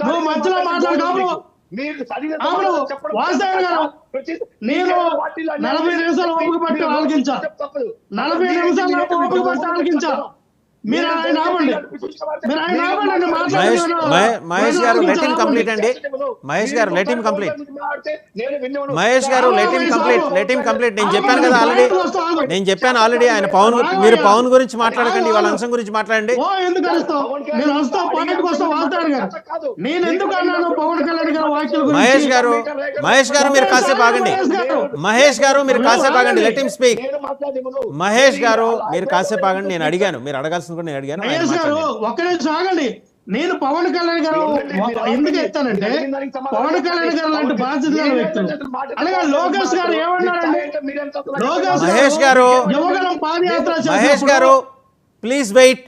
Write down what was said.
నువ్వు మధ్యలో మాట్లాడు. వాసుదేవ్ గారు, నేను 40 నిమిషాలు ఓపిక పట్టి ఆలకించా. 40 నిమిషాలు ఓపిక పట్టి ఆలకించా. మీరు ఆయన ఆపండి. మహేష్ గారు లెట్ హిమ్ కంప్లీట్ అండి. మహేష్ గారు లెట్ హిమ్ కంప్లీట్. మహేష్ గారు లెట్ హిమ్ కంప్లీట్. నేను చెప్పాను కదా ఆల్రెడీ. ఆయన పవన్, మీరు పవన్ గురించి మాట్లాడకండి, వాళ్ళ అంశం గురించి మాట్లాడండి. మహేష్ గారు మీరు కాసేపు ఆగండి. Let him speak. మహేష్ గారు మీరు కాసేపు ఆగండి. నేను అడిగాను, మీరు అడగాల్సింది కూడా నేను అడిగాను. మహేష్ గారు ఒక్క నిమిషం ఆగండి. నేను పవన్ కళ్యాణ్ గారు ఎందుకు ఎత్తానంటే, పవన్ కళ్యాణ్ గారు లాంటి బాధ్యత గల వ్యక్తులు, అలాగే లోకేష్ గారు ఏమన్నారండి? మహేష్ గారు యువగలం పాదయాత్ర ప్లీజ్ వెయిట్.